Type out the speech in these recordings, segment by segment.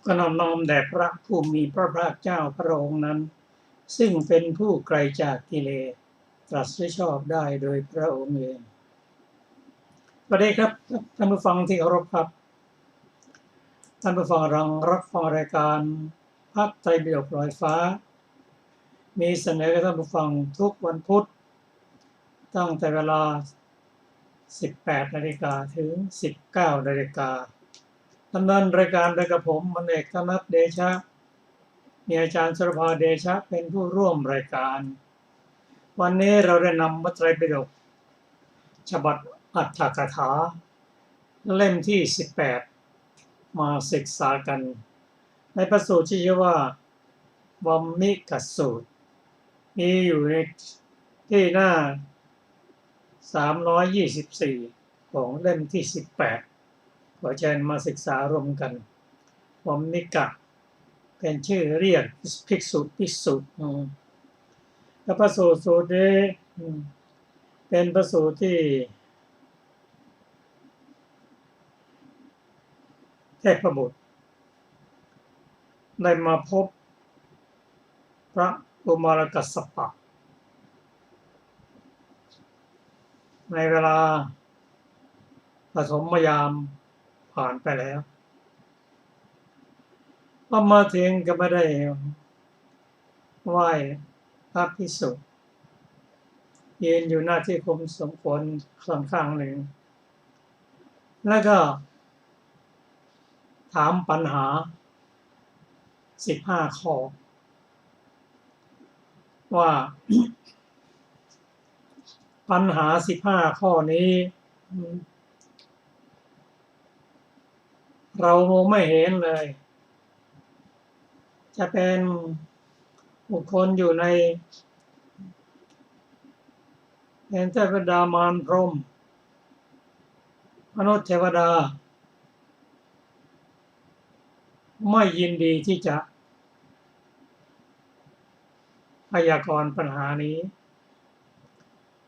ก็น้อมแด่พระผู้มีพระภาคเจ้าพระองค์นั้นซึ่งเป็นผู้ไกลจากกิเลสตรัสไว้ชอบได้โดยพระองค์เองสวัสดีครับท่านผู้ฟังที่เคารพครับท่านผู้ฟังรับฟังรายการพระไตรปิฎกลอยฟ้ามีเสนอให้ท่านผู้ฟังทุกวันพุธตั้งแต่เวลา 18 นาฬิกาถึง 19 นาฬิกาดำเนินรายการโดยกับผมมนเอกธนัทเดชะมีอาจารย์สรภาเดชะเป็นผู้ร่วมรายการวันนี้เราได้นำพระไตรปิฎกฉบับอรรถกถาเล่มที่ 18 มาศึกษากันในพระสูตรที่ชื่อว่าวัมมิกสูตรมีอยู่ในที่หน้า 324 ของเล่มที่ 18 ขอเชิญมาศึกษารวมกันวัมมิกะเป็นชื่อเรียกภิกษุและพระสูตรนี้เป็นพระสูตรที่เทพบุตรได้มาพบพระกุมารกัสสปะในเวลาปฐมยามผ่านไปแล้วพอมาถึงก็ไม่ได้ไหว้พระภิกษุยืนอยู่หน้าที่คุมสมควรข้างหนึ่งแล้วก็ถามปัญหา15 ข้อว่า ปัญหา15 ข้อนี้เรามองไม่เห็นเลยจะเป็นบุคคลอยู่ในเป็นเทวดามารพรหมมนุษย์เทวดาไม่ยินดีที่จะพยากรณ์ปัญหานี้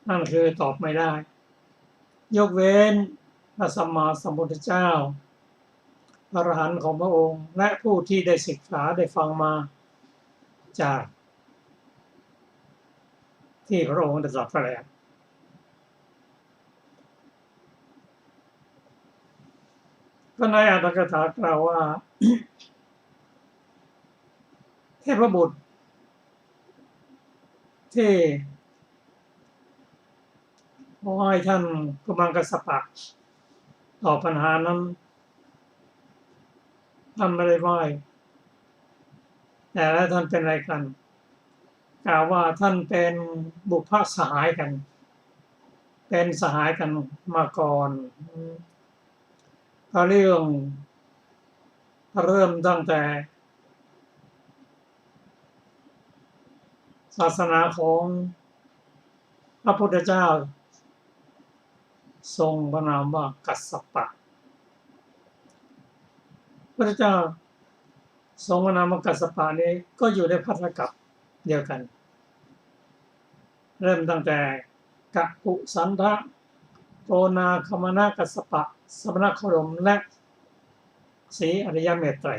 นั่นคือตอบไม่ได้ยกเว้นพระสัมมาสัมพุทธเจ้าอรหันต์ของพระองค์และผู้ที่ได้ศึกษาได้ฟังมาจากที่พระองค์ได้ตรัสแล้วก็ในอรรถกถากล่าวว่า เทพบุตรที่ขอให้ท่านกุมารกัสสปะตอบปัญหานั้นท่านไม่ได้ไหว้แต่แล้วท่านเป็นอะไรกันกล่าวว่าท่านเป็นบุพสหายกันเป็นสหายกันมาก่อนเรื่องเริ่มตั้งแต่ศาสนาของพระพุทธเจ้าทรงพระนามว่ากัสสปะพระเจ้าทรงพระนามว่ากัสสปะนี้ก็อยู่ในภัตตกัปเดียวกันเริ่มตั้งแต่กัปปุสันทะโกนาคมนะกัสสปะสมณโคดมและศรีอริยเมตไตร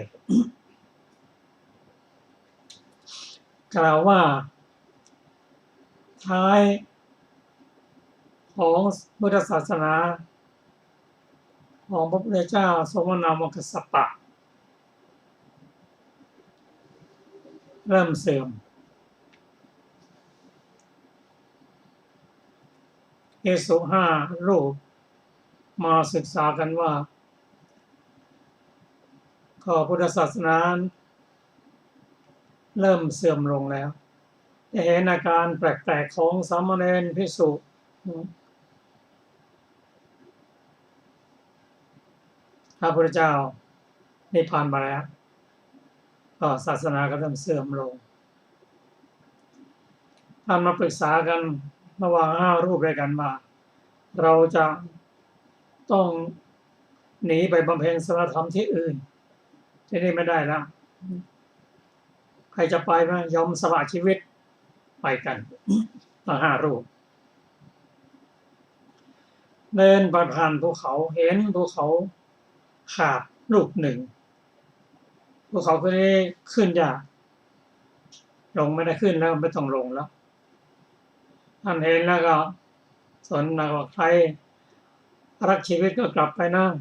กล่าวว่าท้ายของพุทธศาสนาของพระพุทธเจ้าทรงพระนามว่ากัสสปะเริ่มเสื่อมภิกษุ5 รูปมาศึกษากันว่าข้อพุทธศาสนาเริ่มเสื่อมลงแล้วจะเห็นอาการแปลกๆของสามเณรภิกษุพระพุทธเจ้านิพพานมาแล้วก็ศาสนาก็เริ่มเสื่อมลงท่านมาปรึกษากันระหว่าง5 รูปด้วยกันว่าเราจะต้องหนีไปบำเพ็ญศีลธรรมที่อื่นที่นี่ไม่ได้แล้วใครจะไปไหมยอมสละชีวิตไปกันทั้ง5 รูปเดินผ่านภูเขาเห็นภูเขาขาดลูกหนึ่งภู ภูเขาขึ้นนี้ขึ้นยากลงไม่ได้ขึ้นแล้วไม่ต้องลงแล้วท่านเห็นแล้วก็สนหนักว่าใครรักชีวิตก็กลับไปนั่ง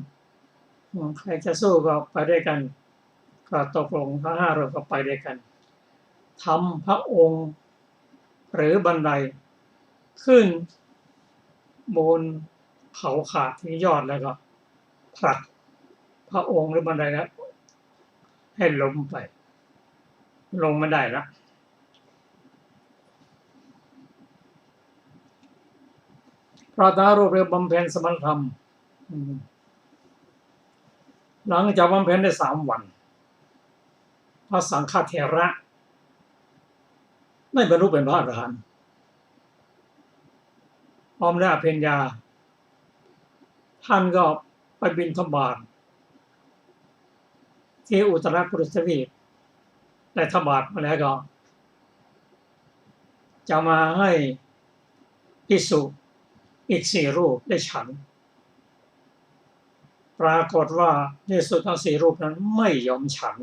ใครจะสู้ก็ไปด้วยกันก็ตกลงทั้ง5 รูปก็ไปด้วยกันทำพระองค์หรือบันไดขึ้นบนเขาขาดที่ยอดแล้วก็ผลักพระองค์หรือบันไดแล้วให้ล้มไปลงไม่ได้ละพระตารูปเรือบำเพ็ญสมณธรรมหลังจากบำเพ็ญได้3 วันพระสังฆเถระได้บรรลุเป็นพระอรหันต์พร้อมด้วยอภิญญาท่านก็ไปบิณฑบาตที่อุตรกุรุทวีปได้ทบาทมาแล้วก็จะมาให้ภิกษุอีก4 รูปได้ฉันปรากฏว่าภิกษุทั้ง4 รูปนั้นไม่ยอมฉัน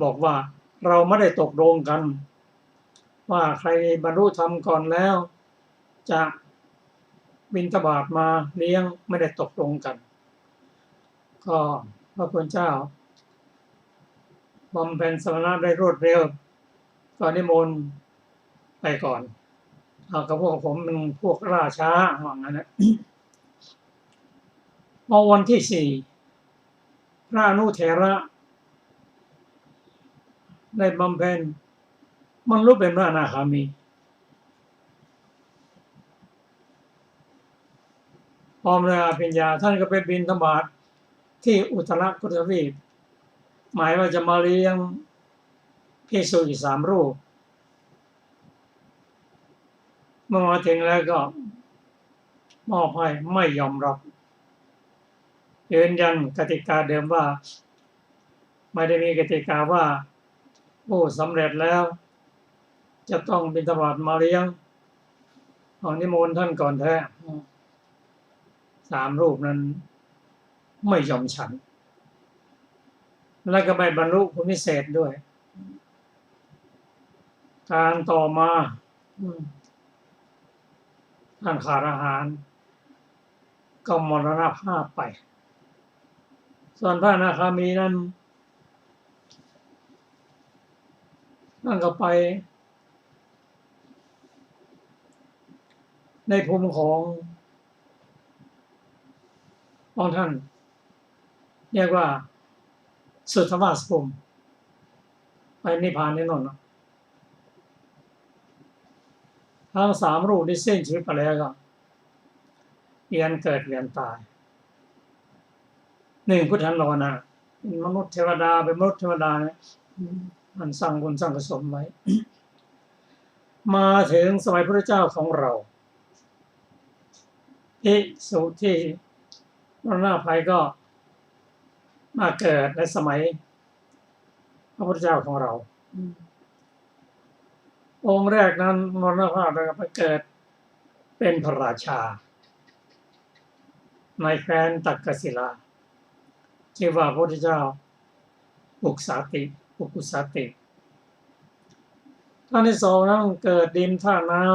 บอกว่าเราไม่ได้ตกลงกันว่าใครบรรลุธรรมก่อนแล้วจะบิณฑบาตมาเลี้ยงไม่ได้ตกลงกันก็พระคุณเจ้าบำเพ็ญสมณะได้รวดเร็วก็นิมนต์ไปก่อนเอากับพวกผมเป็นพวกล่าช้าว่างั้นนะพอวันที่4พระอนุเถระได้บำเพ็ญบรรลุเป็นพระอนาคามีพร้อมด้วยอภิญญาท่านก็ไปบิณฑบาตที่อุตรกุรุทวีปหมายว่าจะมาเลี้ยงภิกษุอีก3 รูปเมื่อมาถึงแล้วก็มอบให้ไม่ยอมรับยืนยันกติกาเดิมว่าไม่ได้มีกติกาว่าผู้สำเร็จแล้วจะต้องบิณฑบาตมาเลี้ยงของนิมนต์ท่านก่อนแท้3 รูปนั้นไม่ยอมฉันและก็ไม่บรรลุผลพิเศษด้วยการต่อมาท่านขาดอาหารก็มรณภาพไปส่วนพระอนาคามีนั้นท่านก็ไปในภูมิของท่านเรียกว่าสุทธวาสภูมิไปนิพพานแน่นอนทั้ง3 รูปที่สิ้นชีวิตไปแล้วก็เวียนเกิดเวียนตาย1พุทธันดรนะมนุษย์เทวดาเป็นมนุษย์เทวดาเนี่ยมันสร้างบุญสร้างกุศลไว้มาถึงสมัยพระเจ้าของเราภิกษุที่มรณภาพก็มาเกิดในสมัยพระพุทธเจ้าของเราองค์แรกนั้นมรณภาพแล้วก็ไปเกิดเป็นพระราชาในแคว้นตักกศิลาชื่อว่าพระพุทธเจ้าอุกสาติท่านที่2นั้นเกิดดินท่าน้ำ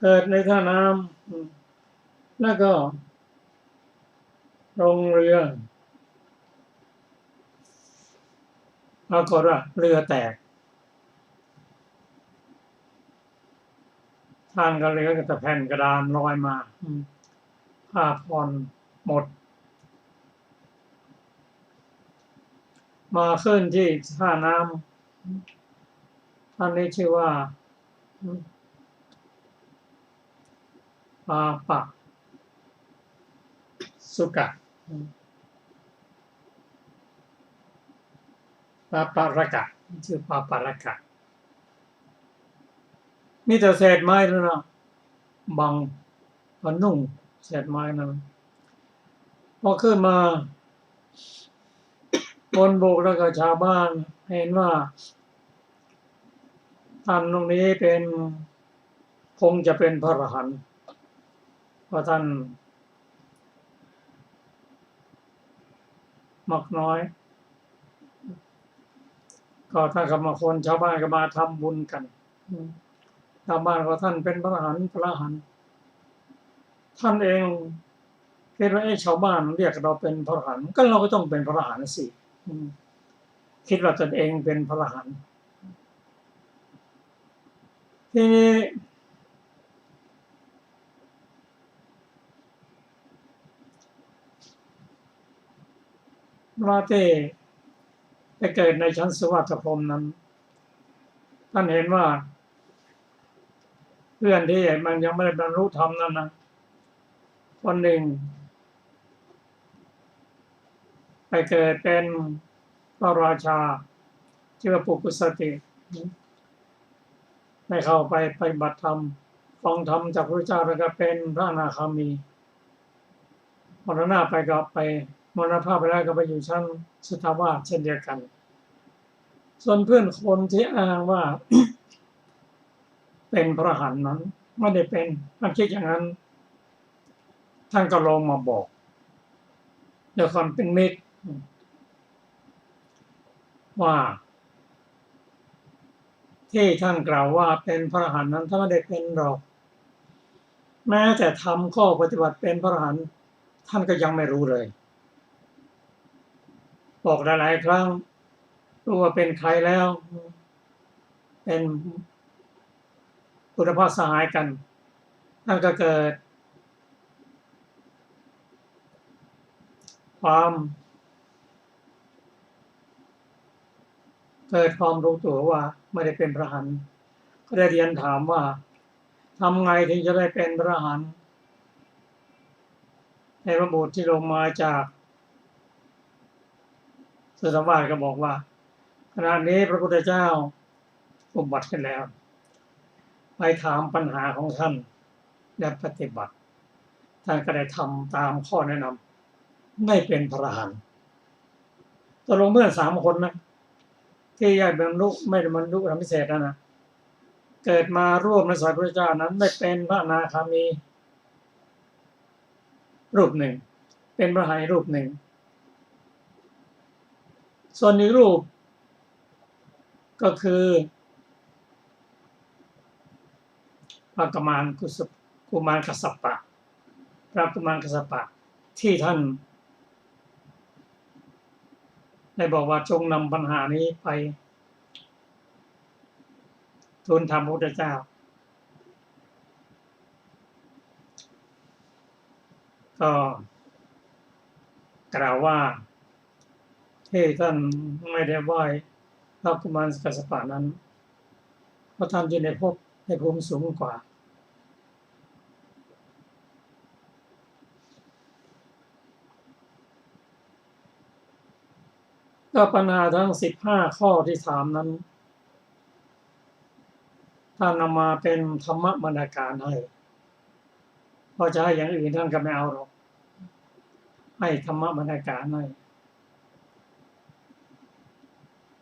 เกิดในท่าน้ำแล้วก็ลงเรือปรากฏว่าเรือแตกท่านก็เรือก็จะแผ่นกระดานลอยมาผ้าผ่อนหมดมาขึ้นที่ท่าน้ำท่านนี้ชื่อว่าปาปะสุกะปาปะระกะชื่อปาปะระกะมีแต่เศษไม้แล้วนะบังพนุ่งเศษไม้นั้นพอขึ้นมาบนบกแล้วก็ชาวบ้านเห็นว่าท่านตรงนี้คงจะเป็นพระอรหันต์เพราะท่าน มากน้อยก็ถ้ากับมาคนชาวบ้านก็มาทำบุญกันชาวบ้านก็ท่านเป็นพระอรหันต์ท่านเองคิดว่าชาวบ้านเรียกเราเป็นพระอรหันต์ก็เราก็ต้องเป็นพระอรหันต์สิคิดว่าตนเองเป็นพระอรหันต์ทีนี้พระเจ้ไปเกิดในชั้นสวัสดิพรหมนั้นท่านเห็นว่าเพื่อนที่มันยังไม่ได้บรรลุธรรมนั้นนะคนหนึ่งไปเกิดเป็นพระราชาชื่อว่าปุกุสติได้เข้าไปปฏิบัติธรรมฟังธรรมจากพระเจ้าแล้วก็เป็นพระอนาคามีมรณะไปก็ไปมรณภาพไปแล้วก็ไปอยู่ชั้นสุทธาวาสเช่นเดียวกันส่วนเพื่อนคนที่อ้างว่า เป็นพระอรหันต์นั้นไม่ได้เป็นท่านคิดอย่างนั้นท่านก็ลงมาบอกด้วยความเป็นมิตรว่าที่ท่านกล่าวว่าเป็นพระอรหันต์นั้นท่านไม่ได้เป็นหรอกแม้แต่ทำข้อปฏิบัติเป็นพระอรหันต์ท่านก็ยังไม่รู้เลยบอกหลายๆครั้งรู้ว่าเป็นใครแล้วเป็นบุรพสหายกันท่านก็เกิดความรู้ตัวว่าไม่ได้เป็นพระอรหันต์ก็ได้เรียนถามว่าทำไงถึงจะได้เป็นพระอรหันต์ในพระบุตรที่ลงมาจากสุทธาวาสก็บอกว่าขณะนี้พระพุทธเจ้าอุบัติขึ้นแล้วไปถามปัญหาของท่านและปฏิบัติท่านก็ได้ทำตามข้อแนะนำได้เป็นพระอรหันต์ตกลงเมื่อ3 คนนะที่ได้บรรลุไม่ได้บรรลุธรรมพิเศษนะเกิดมาร่วมในสายพระเจ้านั้นได้เป็นพระอนาคามีรูปหนึ่งเป็นพระอรหันต์รูปหนึ่งส่วนอีกรูปก็คือพระกุมารกัสสปะพระกุมารกัสสปะที่ท่านได้บอกว่าจงนำปัญหานี้ไปทูลถามพระพุทธเจ้าก็กล่าวว่าที่ท่านไม่ได้ไหว้พระกุมารกัสสปะนั้นเพราะท่านอยู่ในภูมิสูงกว่าก็ปัญหาทั้ง15 ข้อที่ถามนั้นท่านนำมาเป็นธรรมบรรณาการให้พอจะให้อย่างอื่นท่านก็ไม่เอาหรอกให้ธรรมบรรณาการให้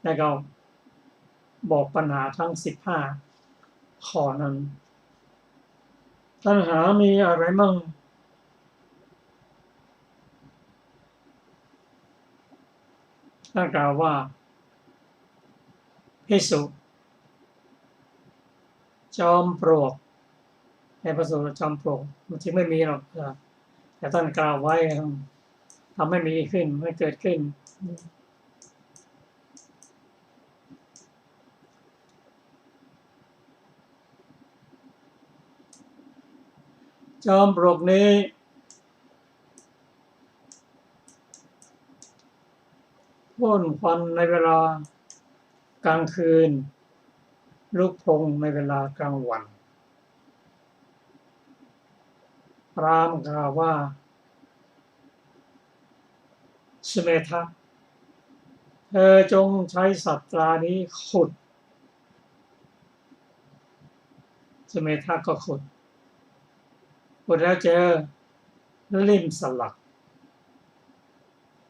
แล้วก็บอกปัญหาทั้ง15 ข้อนั้นปัญหามีอะไรมั่งท่านกล่าวว่าภิกษุจอมปลวกในพระสูตรจอมปลวกมันจริงไม่มีหรอกแต่ท่านกล่าวไว้ทำให้มีขึ้นให้เกิดขึ้นจอมปลวกนี้พ่นควันในเวลากลางคืนลุกโพลงในเวลากลางวันพราหมณ์กล่าวว่าสุเมธะเธอจงใช้สัตรานี้ขุดสุเมธะก็ขุดแล้วเจอลิ่มสลัก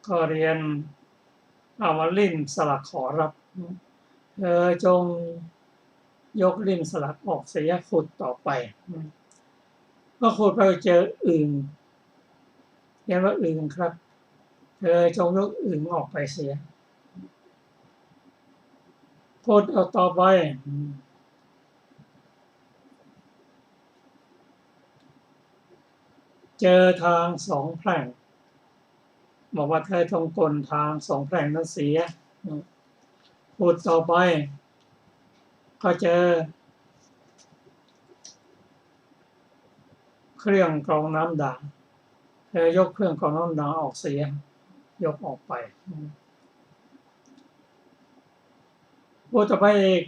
ก็เรียนเอาว่าลิ่มสลักขอรับเธอจงยกลิ่มสลักออกเสียขุดต่อไปก็ขุดไปเจออึ่งเรียกว่าอึ่งครับ เธอจงยกอึ่งออกไปเสียพูดเอาต่อไปเจอทางสองแพร่งบอกว่าเธอจงกลทางสองแพร่งนั้นเสียพูดต่อไปก็เจอเครื่องกรองน้ำด่างเธอยกเครื่องกรองน้ำด่างออกเสียยกออกไปพูดต่อไปอีก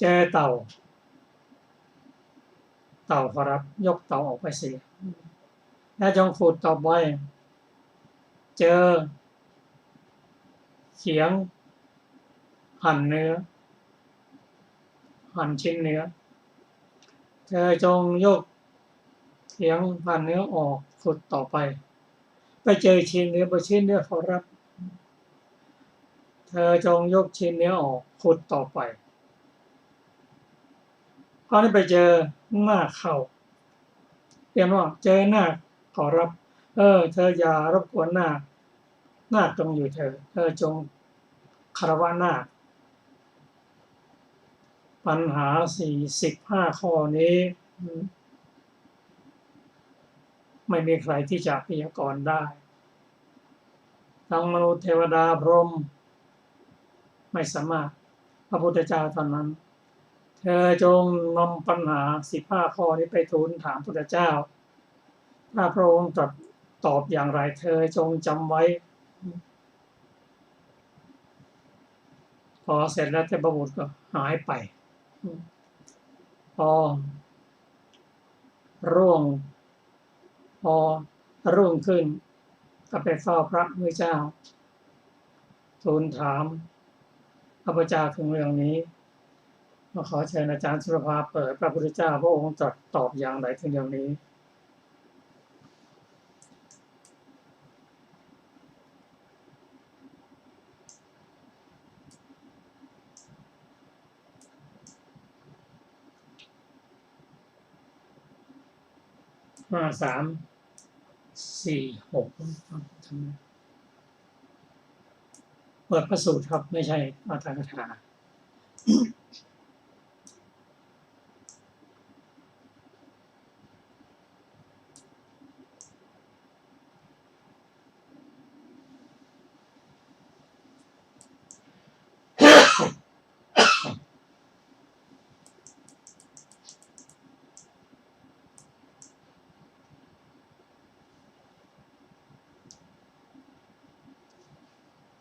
เจอเต่าขอรับยกเต่าออกไปเสียและจงพูดต่อไปเจอเขียงหั่นเนื้อหั่นชิ้นเนื้อเธอจงยกเขียงหั่นเนื้อออกขุดต่อไปเจอชิ้นเนื้อขอรับเธอจงยกชิ้นเนื้อออกขุดต่อไปคราวนี้ไปเจอหน้าเข้าเรียนว่าเจอหน้าขอรับเธออย่ารบกวนหน้าจงอยู่เธอจงคารวะหน้าปัญหา45ข้อนี้ไม่มีใครที่จะพยากรณ์ได้ทั้งมนุษย์เทวดาพรหมไม่สามารถพระพุทธเจ้าเท่านั้นเธอจงนำปัญหา15ข้อนี้ไปทูลถามพระพุทธเจ้าถ้าพระองค์ตอบอย่างไรเธอจงจำไว้พอเสร็จแล้วเทพบุตรก็หายไปพอรุ่งขึ้นก็ไปเฝ้าพระพุทธเจ้าทูลถามพระพุทธเจ้าถึงเรื่องนี้มาขอเชิญอาจารย์สุรภาเปิดพระพุทธเจ้าพระองค์ตอบอย่างไรถึงเรื่องนี้5346เปิดพระสูตรครับไม่ใช่อาถรรพ์คาถา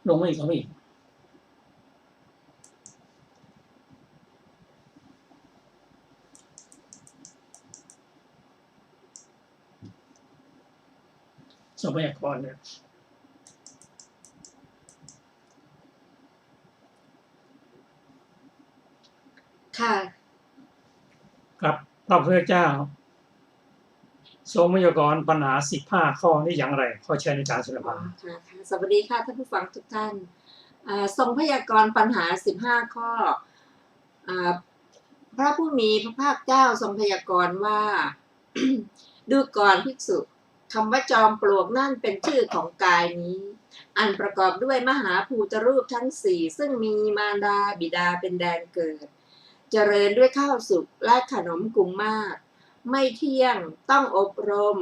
ลงมาอีกสมัยก่อนเนี่ยค่ะครับพระพุทธเจ้าทรงพยากรณ์ปัญหา15ข้อนี้อย่างไรขอเชิญอาจารย์สุรภาค่ะสวัสดีค่ะท่านผู้ฟังทุกท่านทรงพยากรณ์ปัญหา15ข้อพระผู้มีพระภาคเจ้าทรงพยากรณ์ว่า ดูก่อนภิกษุคำว่าจอมปลวกนั่นเป็นชื่อของกายนี้อันประกอบด้วยมหาภูตรูปทั้ง4ซึ่งมีมารดาบิดาเป็นแดนเกิดเจริญด้วยข้าวสุกและขนมกุงมากไม่เที่ยงต้องอบรม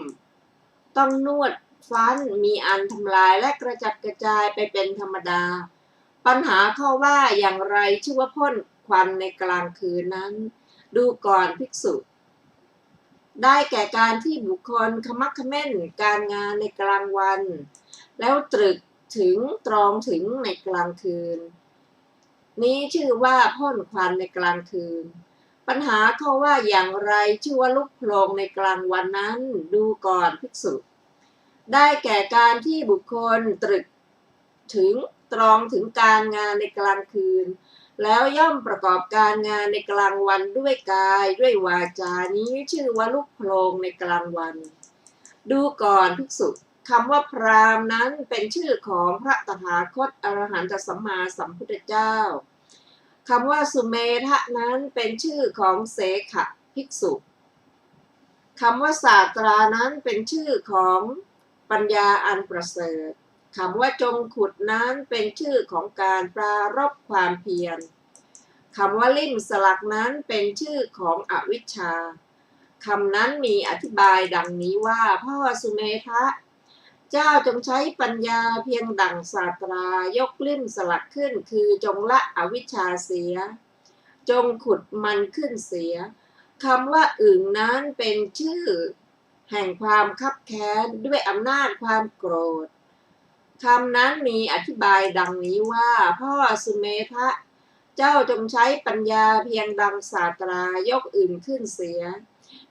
ต้องนวดฟันมีอันทำลายและกระจัดกระจายไปเป็นธรรมดาปัญหาข้อว่าอย่างไรชื่อว่าพ่นควันในกลางคืนนั้นดูก่อนภิกษุได้แก่การที่บุคคลขมักเขม้นการงานในกลางวันแล้วตรึกถึงตรองถึงในกลางคืนนี้ชื่อว่าพ่นควันในกลางคืนปัญหาข้อว่าอย่างไรชื่อว่าลุกโผล่ในกลางวันนั้นดูก่อนภิกษุได้แก่การที่บุคคลตรึกถึงตรองถึงการงานในกลางคืนแล้วย่อมประกอบการงานในกลางวันด้วยกายด้วยวาจานี้ชื่อว่าลุกโผล่ในกลางวันดูก่อนภิกษุคำว่าพราหมณ์นั้นเป็นชื่อของพระตถาคตอรหันตสัมมาสัมพุทธเจ้าคำว่าสุเมธะนั้นเป็นชื่อของเสขภิกษุ คำว่าศาสตรานั้นเป็นชื่อของปัญญาอันประเสริฐคำว่าจงขุดนั้นเป็นชื่อของการปรารภความเพียรคำว่าลิ่มสลักนั้นเป็นชื่อของอวิชชาคำนั้นมีอธิบายดังนี้ว่าพ่อสุเมธะเจ้าจงใช้ปัญญาเพียงดั่งศาสตรายกลิ่มสลักขึ้นคือจงละอวิชชาเสียจงขุดมันขึ้นเสียคำว่าอึ่งนั้นเป็นชื่อแห่งความคับแค้นด้วยอำนาจความโกรธคำนั้นมีอธิบายดังนี้ว่าพ่อสุเมธะเจ้าจงใช้ปัญญาเพียงดังศาสตรายกอึ่งขึ้นเสีย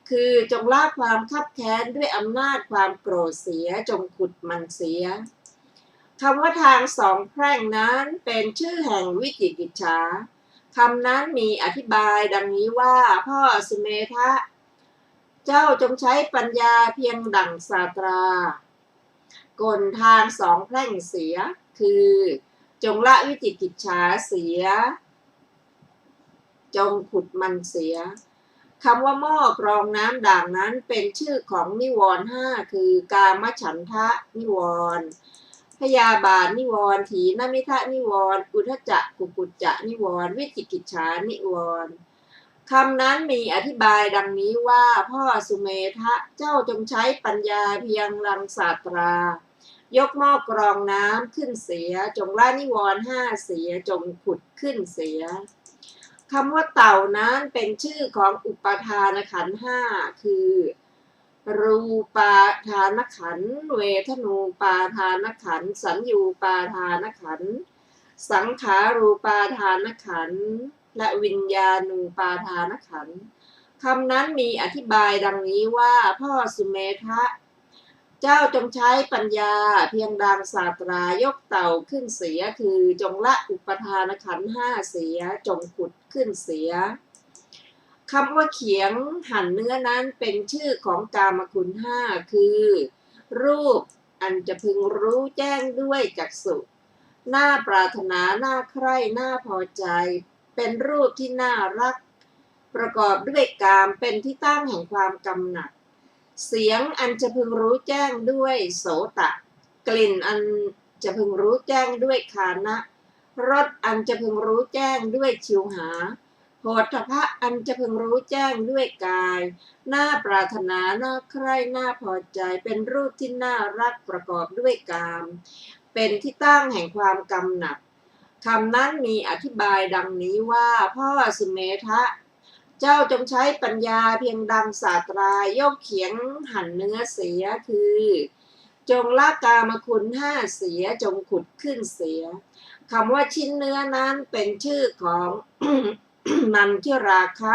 คือจงละความคับแค้นด้วยอำนาจความโกรธเสียจงขุดมันเสียคำว่าทางสองแพร่งนั้นเป็นชื่อแห่งวิจิกิจฉาคำนั้นมีอธิบายดังนี้ว่าพ่อสุเมธะเจ้าจงใช้ปัญญาเพียงดั่งศาสตรากลทางสองแพร่งเสียคือจงละวิจิกิจฉาเสียจงขุดมันเสียคำว่าหม้อกรองน้ำด่างนั้นเป็นชื่อของนิวรณ์ห้าคือกามฉันทะนิวรณ์พยาบาทนิวรณ์ถีนมิทะนิวรณ์อุทธัจจะกุกุจจะนิวรณ์วิจิกิจฉานิวรณ์คำนั้นมีอธิบายดังนี้ว่าพ่อสุเมธะเจ้าจงใช้ปัญญาเพียงดังศาสตรายกหม้อกรองน้ำขึ้นเสียจงละนิวรณ์ห้าเสียจงขุดขึ้นเสียคำว่าเต่านั้นเป็นชื่อของอุปาทานขันธ์ห้าคือรูปาทานขันธ์เวทนูปาทานขันธ์สัญญูปาทานขันธ์สังขารูปาทานขันธ์และวิญญาณูปาทานขันธ์คำนั้นมีอธิบายดังนี้ว่าพ่อสุเมธะเจ้าจงใช้ปัญญาเพียงดังศาสตรายกเต่าขึ้นเสียคือจงละอุปทานขันธ์ห้าเสียจงขุดขึ้นเสียคำว่าเขียงหั่นเนื้อนั้นเป็นชื่อของกามคุณห้าคือรูปอันจะพึงรู้แจ้งด้วยจักษุน่าปรารถนาน่าใคร่น่าพอใจเป็นรูปที่น่ารักประกอบด้วยกามเป็นที่ตั้งแห่งความกำหนัดเสียงอันจะพึงรู้แจ้งด้วยโสตะกลิ่นอันจะพึงรู้แจ้งด้วยคานะรสอันจะพึงรู้แจ้งด้วยชิวหาโผฏฐัพพะอันจะพึงรู้แจ้งด้วยกายน่าปรารถนาน่าใคร่น่าพอใจเป็นรูปที่น่ารักประกอบด้วยกามเป็นที่ตั้งแห่งความกำหนัดคำนั้นมีอธิบายดังนี้ว่าพ่อสุเมธะเจ้าจงใช้ปัญญาเพียงดังศาสตรายกเขียงหั่นเนื้อเสียคือจงละกามคุณห้าเสียจงขุดขึ้นเสียคำว่าชิ้นเนื้อนั้นเป็นชื่อของ นันทิราคะ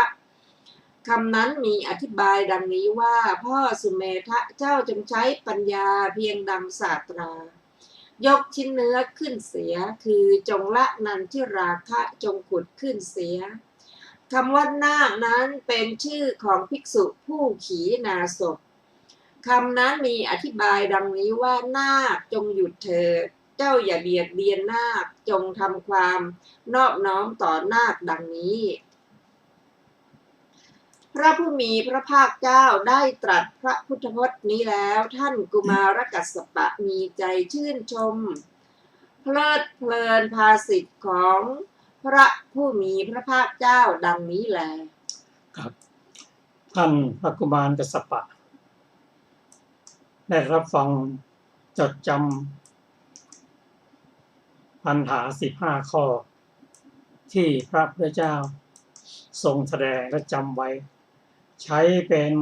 คำนั้นมีอธิบายดังนี้ว่าพ่อสุเมธะเจ้าจงใช้ปัญญาเพียงดังศาสตรายกชิ้นเนื้อขึ้นเสียคือจงละนันทิราคะจงขุดขึ้นเสียคำว่านาคนั้นเป็นชื่อของภิกษุผู้ขีณาสพคำนั้นมีอธิบายดังนี้ว่านาคจงหยุดเถิดเจ้าอย่าเบียดเบียนนาคจงทำความนอบน้อมต่อนาคดังนี้พระผู้มีพระภาคเจ้าได้ตรัสพระพุทธพจน์นี้แล้วท่านกุมารกัสสปะมีใจชื่นชมเพลิดเพลินภาสิทธิ์ของพระผู้มีพระภาคเจ้าดังนี้แลครับท่านพระกุมารกัสสปะได้รับฟังจดจำปัญหา15 ข้อที่พระพุทธเจ้าทรงแสดงและจำไว้ใช้เป็น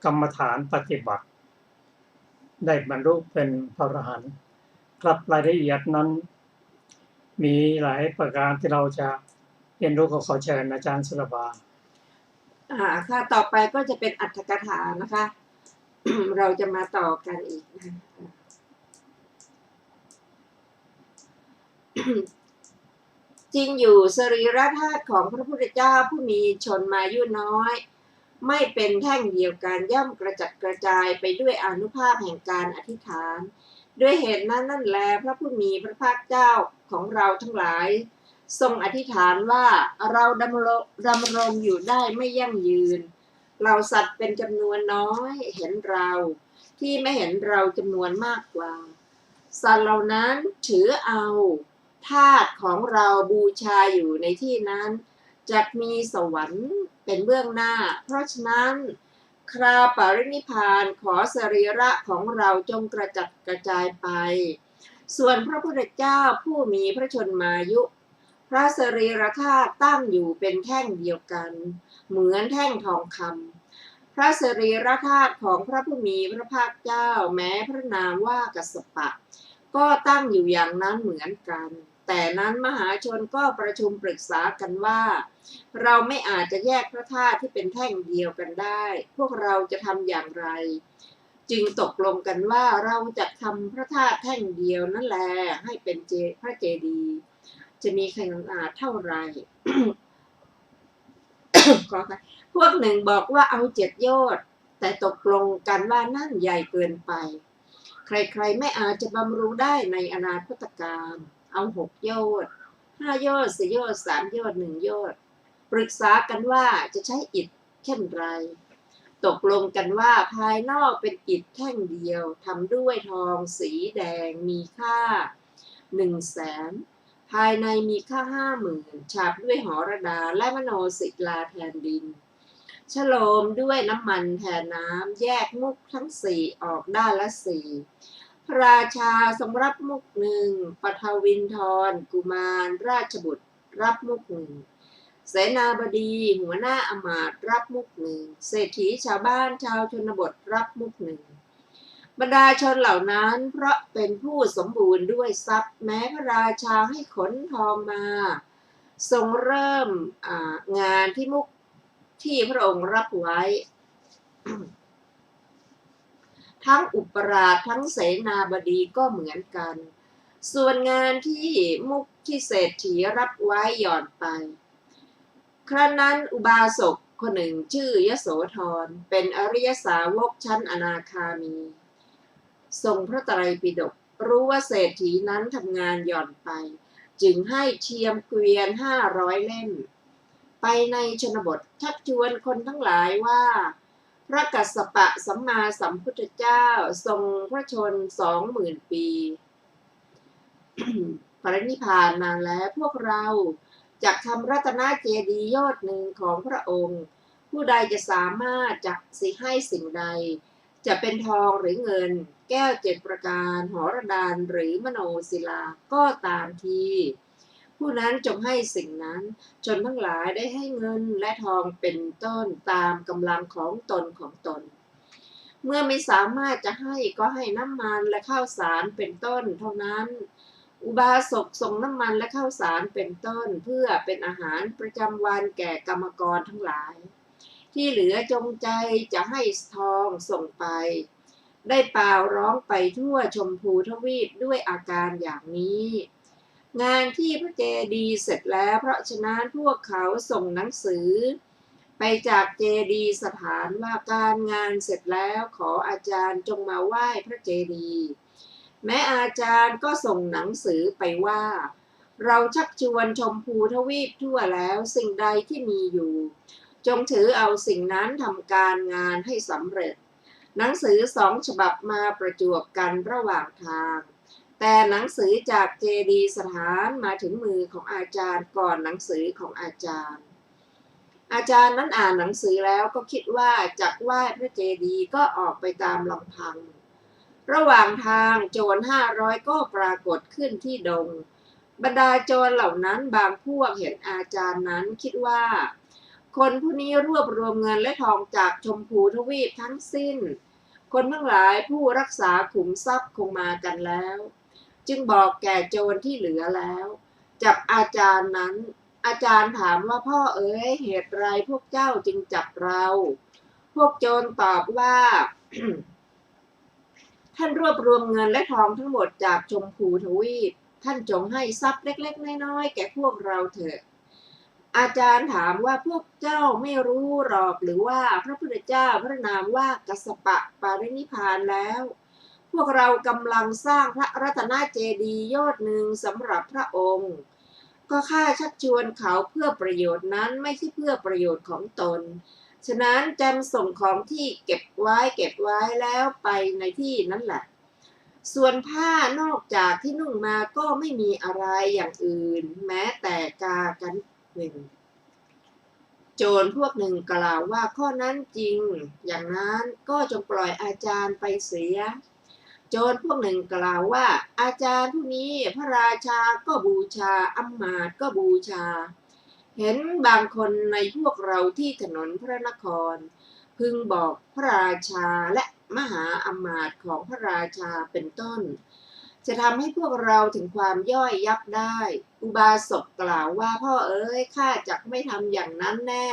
กรรมฐานปฏิบัติได้บรรลุเป็นพระอรหันต์ครับรายละเอียดนั้นมีหลายประการที่เราจะเรียนรู้ขอเชิญอาจารย์สุรบาค่ะต่อไปก็จะเป็นอรรถกถานะคะ เราจะมาต่อกันอีกนะจริงอยู่สรีระธาตุของพระพุทธเจ้าผู้มีชนมายุน้อยไม่เป็นแท่งเดียวกันย่อมกระจัดกระจายไปด้วยอานุภาพแห่งการอธิษฐานด้วยเหตุนั้นนั่นแลพระผู้มีพระภาคเจ้าของเราทั้งหลายทรงอธิษฐานว่าเราดำรงอยู่ได้ไม่ยั่งยืน เราสัตว์เป็นจำนวนน้อยเห็นเราที่ไม่เห็นเราจำนวนมากกว่าสัตว์เหล่านั้นถือเอาธาตุของเราบูชาอยู่ในที่นั้นจักมีสวรรค์เป็นเบื้องหน้าเพราะฉะนั้นคราปรินิพพานขอสรีระของเราจงกระจัดกระจายไปส่วนพระพุทธเจ้าผู้มีพระชนมายุพระสรีระธาตุตั้งอยู่เป็นแท่งเดียวกันเหมือนแท่งทองคำพระสรีระธาตุของพระผู้มีพระภาคเจ้าแม้พระนามว่ากัสสปะก็ตั้งอยู่อย่างนั้นเหมือนกันแต่นั้นมหาชนก็ประชุมปรึกษากันว่าเราไม่อาจจะแยกพระธาตุที่เป็นแท่งเดียวกันได้พวกเราจะทำอย่างไรจึงตกลงกันว่าเราจะทำพระธาตุแท่งเดียวนั่นแหละให้เป็นพระเจดีย์จะมีขนาดเท่าไหร่ พวกหนึ่งบอกว่าเอา7 โยชน์แต่ตกลงกันว่านั่นใหญ่เกินไปใครๆไม่อาจจะบำรุงได้ในอนาคตการเอา6 โยชน์5 โยชน์4 โยชน์3 โยชน์1 โยชน์ปรึกษากันว่าจะใช้อิฐเช่นไรตกลงกันว่าภายนอกเป็นอิฐแท่งเดียวทำด้วยทองสีแดงมีค่า100,000ภายในมีค่า50,000ฉาบด้วยหรดาและมโนศิลาแทนดินฉโลมด้วยน้ำมันแทนน้ำแยกมุกทั้ง4ออกด้านละ4พระราชาทรงรับมุกหนึ่งปทวินทรกุมารราชบุตรรับมุกหนึ่งเสนาบดีหัวหน้าอมาตย์รับมุกหนึ่งเศรษฐีชาวบ้านชาวชนบทรับมุกหนึ่งบรรดาชนเหล่านั้นเพราะเป็นผู้สมบูรณ์ด้วยทรัพย์แม้พระราชาให้ขนทองมาทรงเริ่มงานที่มุกที่พระองค์รับไว้ ทั้งอุปราชทั้งเสนาบดีก็เหมือนกันส่วนงานที่มุกที่เศรษฐีรับไว้หย่อนไปครั้นนั้นอุบาสกคนหนึ่งชื่อยโสธรเป็นอริยสาวกชั้นอนาคามีทรงพระไตรปิฎกรู้ว่าเศรษฐีนั้นทำงานหย่อนไปจึงให้เทียมเกวียน500 เล่มไปในชนบทชักชวนคนทั้งหลายว่าพระกัสสปะสัมมาสัมพุทธเจ้าทรงพระชน20,000 ปีปรินิพพานนานแล้วพวกเราจักทำรัตนเจดีย์ยอดหนึ่งของพระองค์ผู้ใดจะสามารถจักสิให้สิ่งใดจะเป็นทองหรือเงินแก้ว7 ประการหรดาลหรือมโนศิลาก็ตามทีผู้นั้นจงให้สิ่งนั้นชนทั้งหลายได้ให้เงินและทองเป็นต้นตามกำลังของตนเมื่อไม่สามารถจะให้ก็ให้น้ำมันและข้าวสารเป็นต้นเท่านั้นอุบาสกส่งน้ำมันและข้าวสารเป็นต้นเพื่อเป็นอาหารประจำวันแก่กรรมกรทั้งหลายที่เหลือจงใจจะให้ทองส่งไปได้เปล่าร้องไปทั่วชมพูทวีปด้วยอาการอย่างนี้งานที่พระเจดีย์เสร็จแล้วเพราะฉะนั้นพวกเขาส่งหนังสือไปจากเจดีย์สถานว่าการงานเสร็จแล้วขออาจารย์จงมาไหว้พระเจดีย์แม้อาจารย์ก็ส่งหนังสือไปว่าเราชักชวนชมพูทวีปทั่วแล้วสิ่งใดที่มีอยู่จงถือเอาสิ่งนั้นทำการงานให้สำเร็จหนังสือ2 ฉบับมาประจวบกันระหว่างทางแต่หนังสือจากเจดีย์สถานมาถึงมือของอาจารย์ก่อนหนังสือของอาจารย์นั้นอ่านหนังสือแล้วก็คิดว่าจักไหว้พระเจดีย์ก็ออกไปตามลำพังระหว่างทางโจร500ก็ปรากฏขึ้นที่ดงบรรดาโจรเหล่านั้นบางพวกเห็นอาจารย์นั้นคิดว่าคนผู้นี้รวบรวมเงินและทองจากชมพูทวีปทั้งสิ้นคนทั้งหลายผู้รักษาขุมทรัพย์คงมากันแล้วจึงบอกแก่โจรที่เหลือแล้วจับอาจารย์นั้นอาจารย์ถามว่าพ่อเอ๋ยเหตุไรพวกเจ้าจึงจับเราพวกโจรตอบว่า ท่านรวบรวมเงินและทองทั้งหมดจากชมพูทวีปท่านจงให้ทรัพย์เล็กๆน้อยๆแก่พวกเราเถิดอาจารย์ถามว่าพวกเจ้าไม่รู้หรอกหรือว่าพระพุทธเจ้าพระนามว่ากัสสปะปรินิพพานแล้วพวกเรากำลังสร้างพระรัตนเจดีย์ยอดหนึ่งสำหรับพระองค์ก็ข้าชักชวนเขาเพื่อประโยชน์นั้นไม่ใช่เพื่อประโยชน์ของตน ฉะนั้นจำส่งของที่เก็บไว้แล้วไปในที่นั้นแหละส่วนผ้านอกจากที่นุ่งมาก็ไม่มีอะไรอย่างอื่นแม้แต่กากันหนึ่งโจรพวกหนึ่งกล่าวว่าข้อนั้นจริงอย่างนั้นก็จงปล่อยอาจารย์ไปเสียโจรพวกหนึ่งกล่าวว่าอาจารย์ผู้นี้พระราชาก็บูชาอำมาตย์ก็บูชาเห็นบางคนในพวกเราที่ถนนพระนครพึงบอกพระราชาและมหาอำมาตย์ของพระราชาเป็นต้นจะทำให้พวกเราถึงความย่อยยับได้อุบาสกกล่าวว่าพ่อเอ๋ยข้าจักไม่ทำอย่างนั้นแน่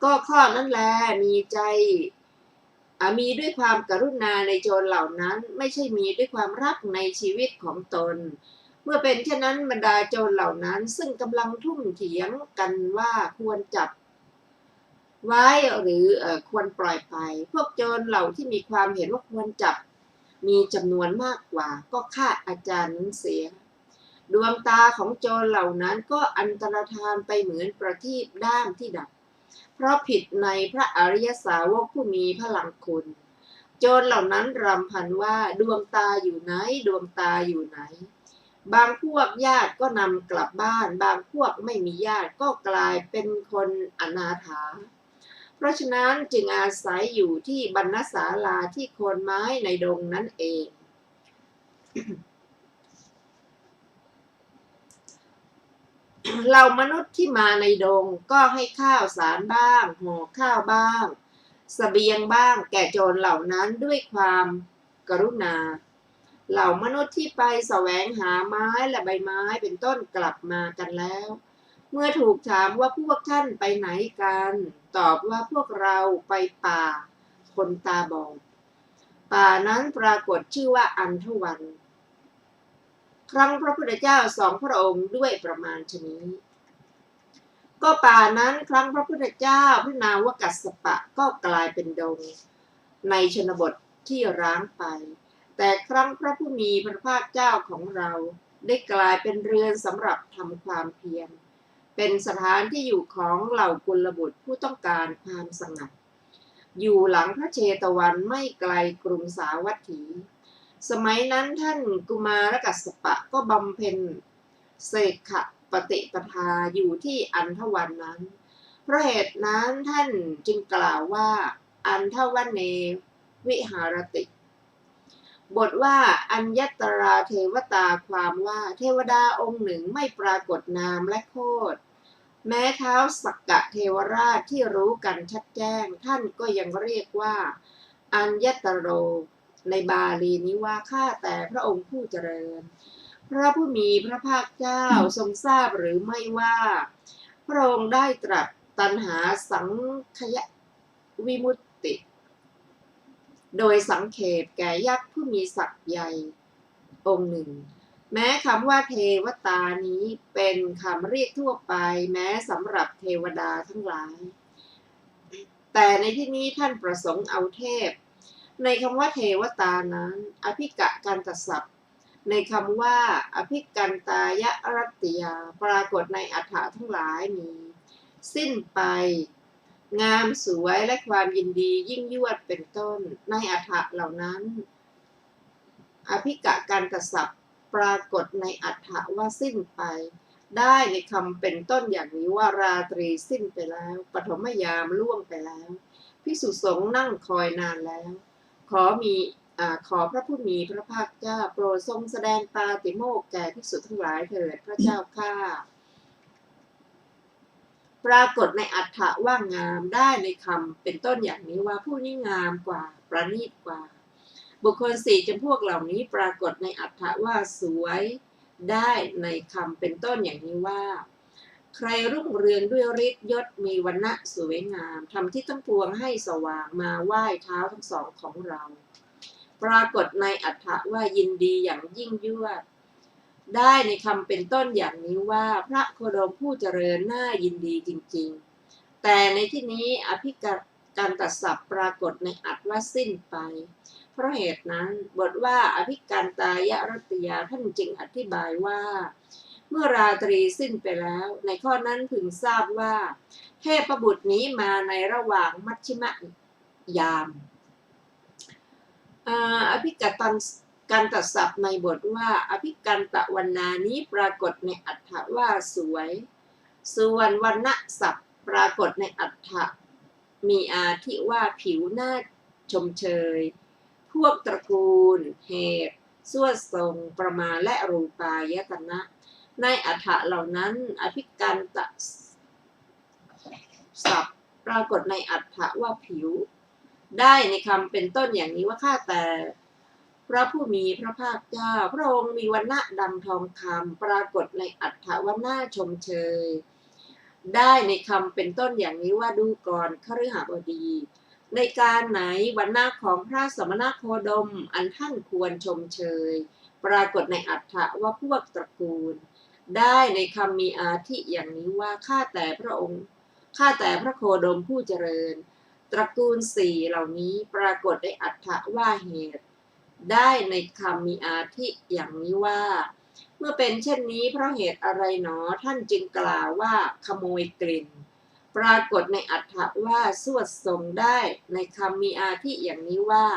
ก็ข้อนั้นแลมีใจมีด้วยความกรุณาในโจรเหล่านั้นไม่ใช่มีด้วยความรักในชีวิตของตนเมื่อเป็นเช่นนั้นบรรดาโจรเหล่านั้นซึ่งกำลังทุ่มเถียงกันว่าควรจับไว้หรือควรปล่อยไปพวกโจรเหล่าที่มีความเห็นว่าควรจับมีจำนวนมากกว่าก็ฆ่าอาจารย์นั้นเสียดวงตาของโจรเหล่านั้นก็อันตรธานไปเหมือนประทีปด้ามที่ดับเพราะผิดในพระอริยสาวกผู้มีพลังคุณโจรเหล่านั้นรำพันว่าดวงตาอยู่ไหนดวงตาอยู่ไหนบางพวกญาติก็นำกลับบ้านบางพวกไม่มีญาติก็กลายเป็นคนอนาถาเพราะฉะนั้นจึงอาศัยอยู่ที่บรรณศาลาที่โคนไม้ในดงนั่นเอง เหล่ามนุษย์ที่มาในดงก็ให้ข้าวสารบ้างห่อข้าวบ้างเสบียงบ้างแก่โจรเหล่านั้นด้วยความกรุณาเหล่ามนุษย์ที่ไปแสวงหาไม้และใบไม้เป็นต้นกลับมากันแล้วเมื่อถูกถามว่าพวกท่านไปไหนกันตอบว่าพวกเราไปป่าคนตาบอดป่านั้นปรากฏชื่อว่าอันทวันครั้งพระพุทธเจ้าสองพระองค์ด้วยประมาณชนี้ก็ป่านั้นครั้งพระพุทธเจ้าพระนามว่ากัสสปะก็กลายเป็นดงในชนบทที่ร้างไปแต่ครั้งพระผู้มีพระภาคเจ้าของเราได้กลายเป็นเรือนสำหรับทำความเพียรเป็นสถานที่อยู่ของเหล่ากุลบุตรผู้ต้องการความสงัดอยู่หลังพระเชตวันไม่ไกลกรุงสาวัตถีสมัยนั้นท่านกุมารกัสสปะก็บำเพ็ญเสกขปฏิปทาอยู่ที่อันทวันนั้นเพราะเหตุนั้นท่านจึงกล่าวว่าอันทวันเนวิหารติบทว่าอัญญตราเทวตาความว่าเทวดาองค์หนึ่งไม่ปรากฏนามและโคดแม้เท้าสักกะเทวราชที่รู้กันชัดแจ้งท่านก็ยังเรียกว่าอัญญตโรในบาลีนี้ว่าข้าแต่พระองค์ผู้เจริญพระผู้มีพระภาคเจ้าทรงทราบหรือไม่ว่าพระองค์ได้ตรัสตัณหาสังขยวิมุตติโดยสังเขปแก่ยักษ์ผู้มีศักย์ใหญ่องค์หนึ่งแม้คำว่าเทวตานี้เป็นคำเรียกทั่วไปแม้สำหรับเทวดาทั้งหลายแต่ในที่นี้ท่านประสงค์เอาเทพในคำว่าเทวตานั้นอภิกะกันตศัพท์ในคำว่าอภิกันตายรัตติยาปรากฏในอรรถะทั้งหลายมีสิ้นไปงามสวยและความยินดียิ่งยวดเป็นต้นในอรรถะเหล่านั้นอภิกะกันตศัพท์ปรากฏในอรรถะว่าสิ้นไปได้ในคำเป็นต้นอย่างนี้ว่าราตรีสิ้นไปแล้วปฐมยามล่วงไปแล้วภิกษุสงฆ์นั่งคอยนานแล้วขอพระผู้มีพระภาคเจ้าโปรดทรงแสดงปาติโมกข์แก่ภิกษุทั้งหลายเถิดพระเจ้าข้าปรากฏในอรรถะว่างามได้ในคำเป็นต้นอย่างนี้ว่าผู้นี้งามกว่าประณีตกว่าบุคคลสี่จำพวกเหล่านี้ปรากฏในอรรถะว่าสวยได้ในคำเป็นต้นอย่างนี้ว่าใครรุ่งเรืองด้วยฤทธิ์ยศมีวรรณะสวยงามทำที่ทั้งปวงให้สว่างมาไหว้เท้าทั้งสองของเราปรากฏในอรรถะว่ายินดีอย่างยิ่งยวดได้ในคำเป็นต้นอย่างนี้ว่าพระโคดมผู้เจริญน่ายินดีจริงๆแต่ในที่นี้อภิกันตศัพท์ปรากฏในอรรถว่าสิ้นไปเพราะเหตุนั้นบทว่าอภิกันตายรัตติยาท่านจึงอธิบายว่า เมื่อราตรีสิ้นไปแล้วในข้อนั้นพึงทราบว่าเทพบุตรนี้มาในระหว่างมัชชิมยามอภิกตันการตัดศัพท์ในบทว่าอภิกันตะวรรณานี้ปรากฏในอัฏฐว่าสวยส่วนวรรณศัพท์ปรากฏในอัฏฐมีอาทิว่าผิวหน้าชมเชยพวกตระกูลเหตุสวดทรงประมาณและรูปายตนะในอัฏฐเหล่านั้นอภิกันตะศัพท์ปรากฏในอัฏฐว่าผิวได้ในคำเป็นต้นอย่างนี้ว่าข้าแต่พระผู้มีพระภาคเจ้าพระองค์มีวรรณะดังทองคำปรากฏในอัฏฐว่าหน้าชมเชยได้ในคำเป็นต้นอย่างนี้ว่าดูก่อนคฤหบดีในการไหนวรรณะของพระสมณโคดมอันท่านควรชมเชยปรากฏในอัฏฐว่าพวกตระกูลได้ในคำมีอาทิอย่างนี้ว่าข้าแต่พระองค์ข้าแต่พระโคดมผู้เจริญตระกูลสี่เหล่านี้ปรากฏในอัฏฐว่าเหตุได้ในคำมีอาทิอย่างนี้ว่าเมื่อเป็นเช่นนี้เพราะเหตุอะไรหนอท่านจึงกล่าวว่าขโมยกลิ่นปรากฏในอัฏฐว่าสวดทรงได้ในคำมีอาทิอย่างนี้ว่า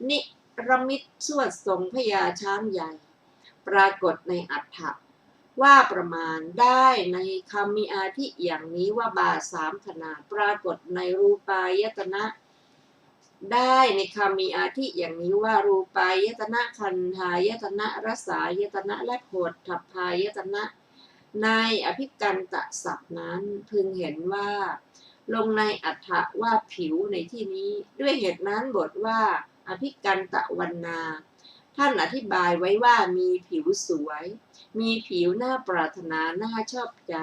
นิรมิตสวดทรงพญาช้างใหญ่ปรากฏในอัฏฐว่าประมาณได้ในคำมีอาทิอย่างนี้ว่าบาทสามขนาดปรากฏในรูปายตนะได้ในคำมีอาทิอย่างนี้ว่ารูปายตนะคันธายตนะรสายตนะและโผฏฐัพพายตนะในอภิกันตศัพท์นั้นพึงเห็นว่าลงในอัฏฐว่าผิวในที่นี้ด้วยเหตุนั้นบทว่าอภิกันตวรรณาท่านอธิบายไว้ว่ามีผิวสวยมีผิวน่าปรารถนาน่าชอบใจ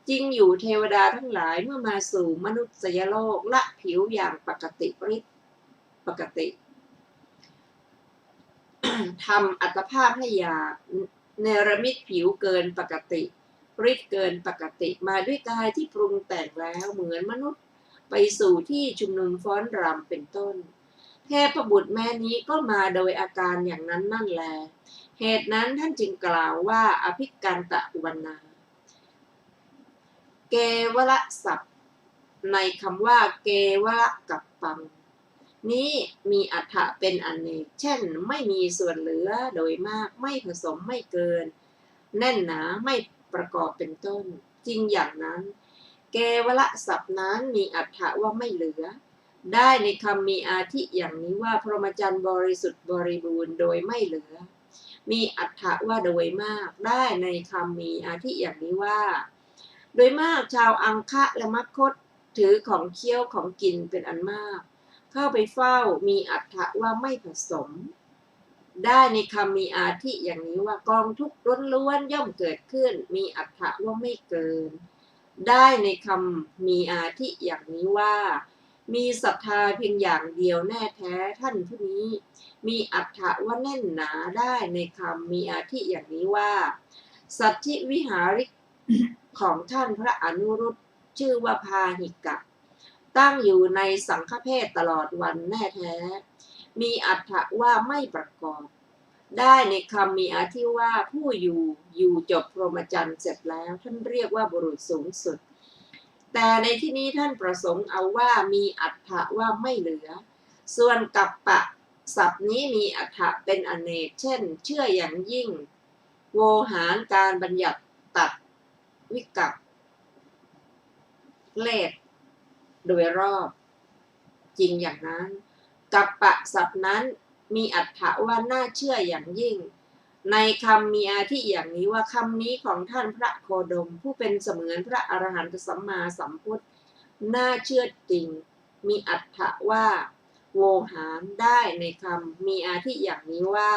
จริงอยู่เทวดาทั้งหลายเมื่อมาสู่มนุษยโลกละผิวอย่างปกติทำอัตภาพให้หยาบเนรมิตผิวเกินปกติฤทธิ์เกินปกติมาด้วยกายที่ปรุงแต่งแล้วเหมือนมนุษย์ไปสู่ที่ชุมนุมฟ้อนรำเป็นต้นเทพบุตรแม่นี้ก็มาโดยอาการอย่างนั้นนั่นแลเหตุนั้นท่านจึงกล่าวว่าอภิกันตวรรณาเกวลศัพท์ในคำว่าเกวลกับปังนี้มีอรรถะเป็นอเนกเช่นไม่มีส่วนเหลือโดยมากไม่ผสมไม่เกินแน่นหนาไม่ประกอบเป็นต้นจริงอย่างนั้นเกวลศัพท์นั้นมีอรรถะว่าไม่เหลือได้ในคำมีอาทิอย่างนี้ว่าพรหมจรรย์บริสุทธิ์บริบูรณ์โดยไม่เหลือมีอรรถะว่าโดยมากได้ในคำมีอาทิอย่างนี้ว่าโดยมากชาวอังคะและมัคคธถือของเคี้ยวของกินเป็นอันมากเข้าไปเฝ้ามีอรรถะว่าไม่ผสมได้ในคำมีอาทิอย่างนี้ว่ากองทุกข์ล้วนๆย่อมเกิดขึ้นมีอรรถะว่าไม่เกินได้ในคำมีอาทิอย่างนี้ว่ามีศรัทธาเพียงอย่างเดียวแน่แท้ท่านผู้นี้มีอรรถะว่าแน่นหนาได้ในคำมีอาทิอย่างนี้ว่าสัทธิวิหาริกของท่านพระอนุรุตชื่อว่าพาหิกะตั้งอยู่ในสังฆเพศตลอดวันแน่แท้มีอรรถะว่าไม่ประกอบได้ในคำมีอาทิว่าผู้อยู่จบพรหมจรรย์เสร็จแล้วท่านเรียกว่าบุรุษสูงสุดแต่ในที่นี้ท่านประสงค์เอาว่ามีอรรถะว่าไม่เหลือส่วนกัปปะศัพท์นี้มีอรรถะเป็นอเนกเช่นเชื่ออย่างยิ่งโวหารการบัญญัติตัดวิกัปเลขโดยรอบจริงอย่างนั้นกัปปะศัพท์นั้นมีอรรถะว่าน่าเชื่ออย่างยิ่งในคำมีอาทิอย่างนี้ว่าคำนี้ของท่านพระโคดมผู้เป็นเสมือนพระอรหันตสัมมาสัมพุทธน่าเชื่อจริงมีอรรถะว่าโวหารได้ในคำมีอาทิอย่างนี้ว่า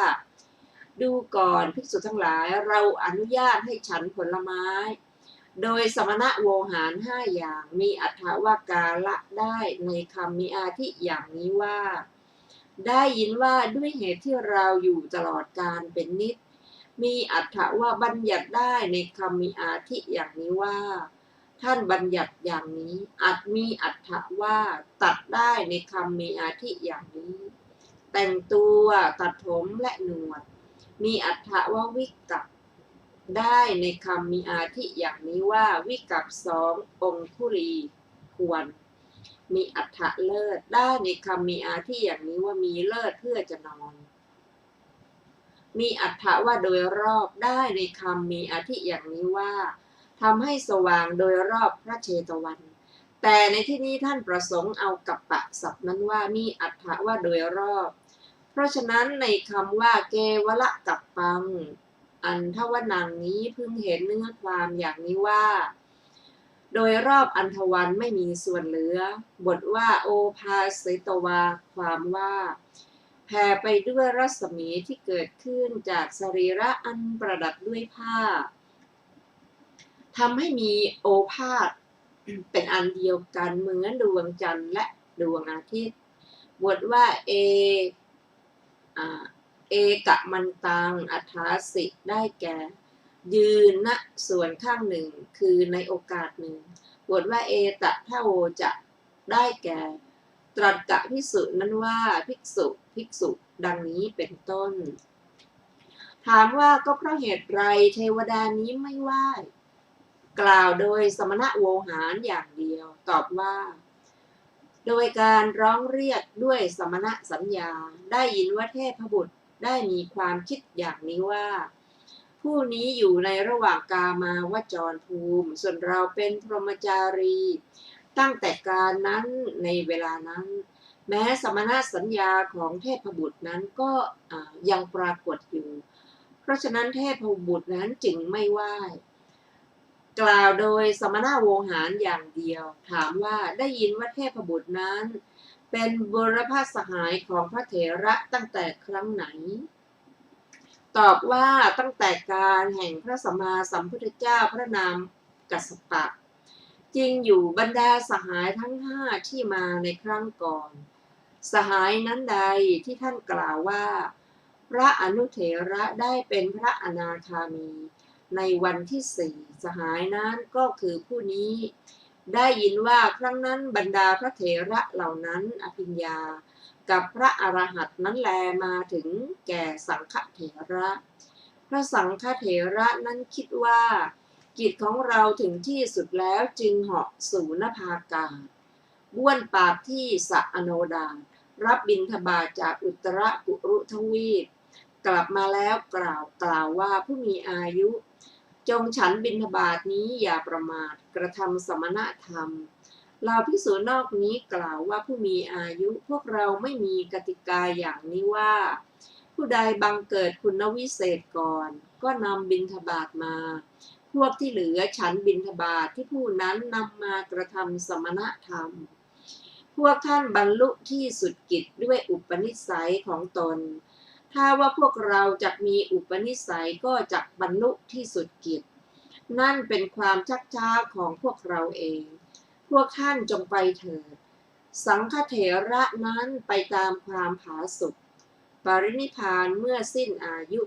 ดูก่อนภิกษุทั้งหลายเราอนุญาตให้ฉันผลไม้โดยสมณะโวหาร5อย่างมีอรรถะว่ากาละได้ในคำมีอาทิอย่างนี้ว่าได้ยินว่าด้วยเหตุที่เราอยู่ตลอดกาลเป็นนิจมีอรรถะว่าบัญญัติได้ในคำมีอาทิอย่างนี้ว่าท่านบัญญัติอย่างนี้อาจมีอรรถะว่าตัดได้ในคำมีอาทิอย่างนี้แต่งตัวตัดผมและหนวดมีอรรถะว่าวิกัป ได้ในคำมีอาทิอย่างนี้ว่าวิกัปสององคุลีควรมีอัฏฐเลิศได้ในคำมีอาทิอย่างนี้ว่ามีเลิศเพื่อจะนอนมีอัฏฐว่าโดยรอบได้ในคำมีอาทิอย่างนี้ว่าทำให้สว่างโดยรอบพระเชตวันแต่ในที่นี้ท่านประสงค์เอากัปปะศัพท์นั้นว่ามีอัฏฐว่าโดยรอบเพราะฉะนั้นในคำว่าเกวละกัปปังอันทวนังนี้พึงเห็นเนื้อความอย่างนี้ว่าโดยรอบอันทวันไม่มีส่วนเหลือบทว่าโอภาสิตวาความว่าแผ่ไปด้วยรัศมีที่เกิดขึ้นจากสรีระอันประดับด้วยผ้าทำให้มีโอภาสเป็นอันเดียวกันเหมือนดวงจันทร์และดวงอาทิตย์บทว่าเอกะมันตังอัฏฐาสิได้แก่ยืนณส่วนข้างหนึ่งคือในโอกาสหนึ่งบทว่าเอตะทะโวจะได้แก่ตรัสกะภิกษุนั้นว่าภิกษุดังนี้เป็นต้นถามว่าก็เพราะเหตุไรเทวดานี้ไม่ไหว้กล่าวโดยสมณะโวหารอย่างเดียวตอบว่าโดยการร้องเรียกด้วยสมณะสัญญาได้ยินว่าเทพบุตรได้มีความคิดอย่างนี้ว่าผู้นี้อยู่ในระหว่างกามาวจรภูมิส่วนเราเป็นพรหมจารีตั้งแต่การนั้นในเวลานั้นแม้สมณะสัญญาของเทพบุตรนั้นก็ยังปรากฏอยู่เพราะฉะนั้นเทพบุตรนั้นจึงไม่ไหว้กล่าวโดยสมณะโวหารอย่างเดียวถามว่าได้ยินว่าเทพบุตรนั้นเป็นบุรพสหายของพระเถระตั้งแต่ครั้งไหนตอบว่าตั้งแต่การแห่งพระสัมมาสัมพุทธเจ้าพระนามกัสสปะจริงอยู่บรรดาสหายทั้งห้าที่มาในครั้งก่อนสหายนั้นใดที่ท่านกล่าวว่าพระอนุเถระได้เป็นพระอนาคามีในวันที่สี่สหายนั้นก็คือผู้นี้ได้ยินว่าครั้งนั้นบรรดาพระเถระเหล่านั้นอภิญญากับพระอรหันต์นั้นแลมาถึงแก่สังฆเถระพระสังฆเถระนั้นคิดว่ากิจของเราถึงที่สุดแล้วจึงเหาะสู่นภาอากาศบ้วนปากที่สะอโนดาตรับบิณฑบาตจากอุตรกุรุทวีปกลับมาแล้วกล่าวว่าผู้มีอายุจงฉันบิณฑบาตนี้อย่าประมาทกระทำสมณธรรมเราภิกษุนอกนี้กล่าวว่าผู้มีอายุพวกเราไม่มีกติกาอย่างนี้ว่าผู้ใดบังเกิดคุณวิเศษก่อนก็นำบิณฑบาตมาพวกที่เหลือฉันบิณฑบาตที่ผู้นั้นนำมากระทำสมณธรรมพวกท่านบรรลุที่สุดกิจด้วยอุปนิสัยของตนถ้าว่าพวกเราจักมีอุปนิสัยก็จักบรรลุที่สุดกิจนั่นเป็นความชักช้าของพวกเราเองพวกท่านจงไปเถิดสังฆเถระนั้นไปตามความผาสุกปรินิพพานเมื่อสิ้นอายุ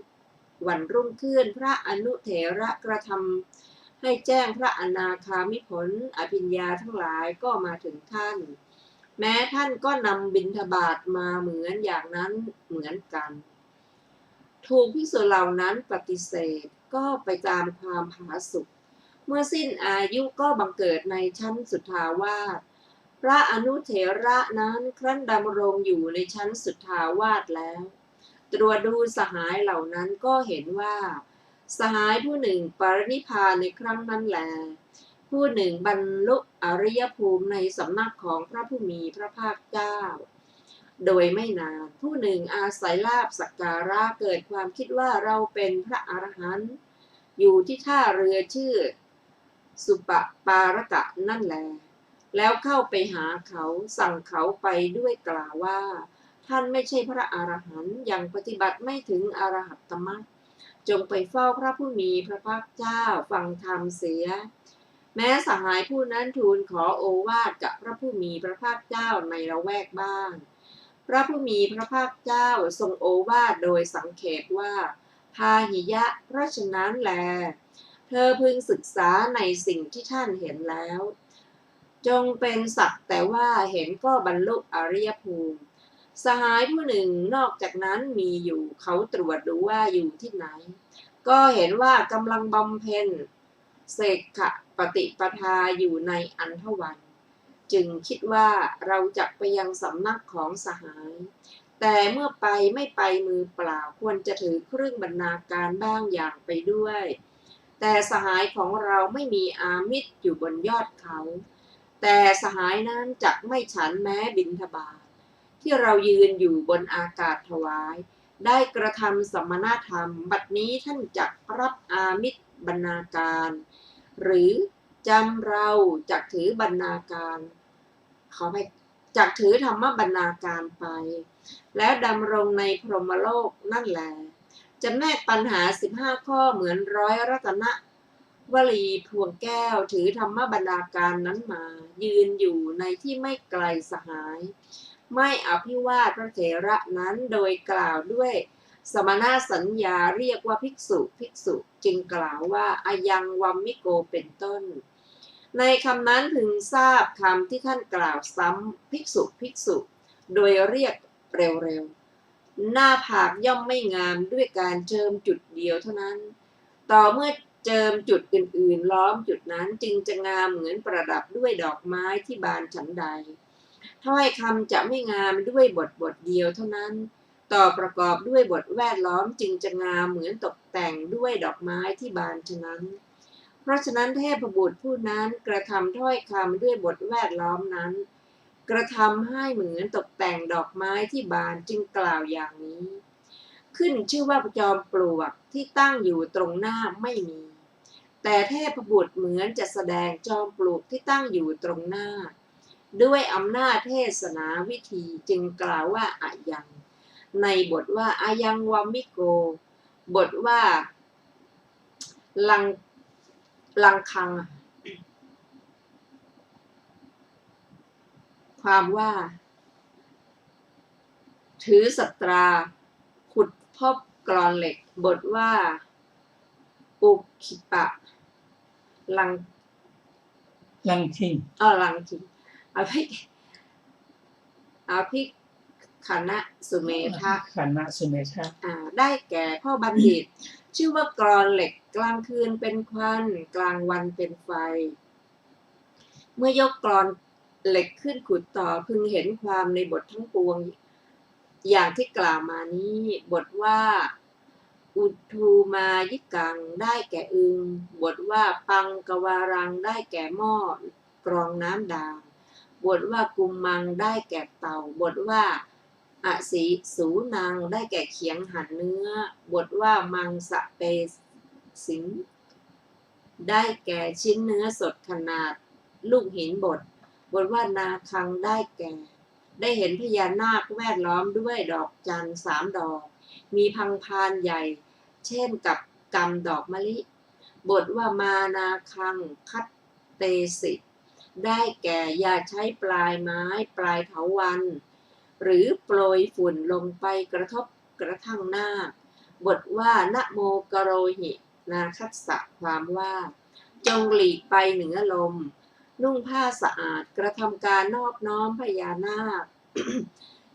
วันรุ่งขึ้นพระอนุเถระกระทำให้แจ้งพระอนาคามิผลอภิญญาทั้งหลายก็มาถึงท่านแม้ท่านก็นำบิณฑบาตมาเหมือนอย่างนั้นเหมือนกันถูกภิกษุเหล่านั้นปฏิเสธก็ไปตามความผาสุกเมื่อสิ้นอายุก็บังเกิดในชั้นสุทธาวาสพระอนุเถระนั้นครั้นดำรงอยู่ในชั้นสุทธาวาสแล้วตรวจดูสหายเหล่านั้นก็เห็นว่าสหายผู้หนึ่งปรินิพพานในครั้งนั้นแลผู้หนึ่งบรรลุอริยภูมิในสำนักของพระผู้มีพระภาคเจ้าโดยไม่นานผู้หนึ่งอาศัยลาภสักการะเกิดความคิดว่าเราเป็นพระอรหันต์อยู่ที่ท่าเรือชื่อสุปปารกะนั่นแลแล้วเข้าไปหาเขาสั่งเขาไปด้วยกล่าวว่าท่านไม่ใช่พระอรหันต์ยังปฏิบัติไม่ถึงอรหัตตมรรคจงไปเฝ้าพระผู้มีพระภาคเจ้าฟังธรรมเสียแม้สหายผู้นั้นทูลขอโอวาทกับพระผู้มีพระภาคเจ้าในละแวกบ้านพระผู้มีพระภาคเจ้าทรงโอวาทโดยสังเขปว่าพาหิยะเพราะฉะนั้นแลเธอพึงศึกษาในสิ่งที่ท่านเห็นแล้วจงเป็นสักแต่ว่าเห็นก็บรรลุอริยภูมิสหายผู้หนึ่งนอกจากนั้นมีอยู่เขาตรวจดูว่าอยู่ที่ไหน ก็เห็นว่ากำลังบำเพ็ญเสกขะปฏิปทาอยู่ในอันธวัน จึงคิดว่าเราจะไปยังสำนักของสหาย แต่เมื่อไปไม่ไปมือเปล่าควรจะถือเครื่องบรรณาการบ้างอย่างไปด้วย แต่สหายของเราไม่มีอามิตรอยู่บนยอดเขา แต่สหายนั้นจักไม่ฉันแม้บิณฑบาตที่เรายืนอยู่บนอากาศถวายได้กระทำสมณธรรมบัดนี้ท่านจักรับอามิตรบรรณาการ หรือจำเราจักถือบรรณาการขอให้จักถือธรรมบรรณาการไป แล้วดำรงในพรหมโลกนั่นแหละจะแนกปัญหา15 ข้อเหมือนร้อยรัตนวลีพวงแก้วถือธรรมบรรณาการนั้นมายืนอยู่ในที่ไม่ไกลสหาย ไม่อภิวาทพระเถระนั้นโดยกล่าวด้วยสมณสัญญาเรียกว่าภิกษุภิกษุจึงกล่าวว่าอายังวัมมิโกเป็นต้น ในคำนั้นพึงทราบคำที่ท่านกล่าวซ้ำภิกษุภิกษุโดยเรียกเร็วๆหน้าผากย่อมไม่งามด้วยการเจิมจุดเดียวเท่านั้นต่อเมื่อเจิมจุดอื่นๆล้อมจุดนั้นจึงจะงามเหมือนประดับด้วยดอกไม้ที่บานฉันใดถ้อยคำจะไม่งามด้วยบทเดียวเท่านั้นต่อประกอบด้วยบทแวดล้อมจึงจะงามเหมือนตกแต่งด้วยดอกไม้ที่บานฉะนั้นเพราะฉะนั้นเทพบุตรผู้นั้นกระทำถ้อยคำด้วยบทแวดล้อมนั้นกระทำให้เหมือนตกแต่งดอกไม้ที่บานจึงกล่าวอย่างนี้ขึ้นชื่อว่าจอมปลวกที่ตั้งอยู่ตรงหน้าไม่มีแต่เทพบุตรเหมือนจะแสดงจอมปลวกที่ตั้งอยู่ตรงหน้าด้วยอำนาจเทศนาวิธีจึงกล่าวว่าอายังในบทว่าอายังวัมมิโกบทว่าลังคังความว่าถือสัตราขุดพบกรอนเหล็กบทว่าปุขิปะลังคิงลังคิงอภิคณะสุเมธะได้แก่พ่อบัณฑิตชื่อว่ากรอนเหล็กกลางคืนเป็นควันกลางวันเป็นไฟเมื่อยกกรอนเหล็กขึ้นขุดต่อพึงเห็นความในบททั้งปวงอย่างที่กล่าวมานี้บทว่าอุทูมายิกังได้แก่อึงบทว่าปังกวารังได้แก่หม้อกรองน้ำด่างบทว่ากุมมังได้แก่เต่าบทว่าอสีสูนางได้แก่เขียงหั่นเนื้อบทว่ามังสะเปสิงได้แก่ชิ้นเนื้อสดขนาดลูกหินบทว่านาคังได้แก่ได้เห็นพญานาคแวดล้อมด้วยดอกจันทร์3 ดอกมีพังพานใหญ่เช่นกับกำดอกมะลิบทว่ามานาคังคัตเตสิได้แก่อย่าใช้ปลายไม้ปลายเถาวัลย์หรือโปรยฝุ่นลงไปกระทบกระทั่งหน้าบทว่านะโมกโรหินาคัสสะความว่าจงหลีกไปเหนือลมนุ่งผ้าสะอาดกระทำการนอบน้อมพญานาค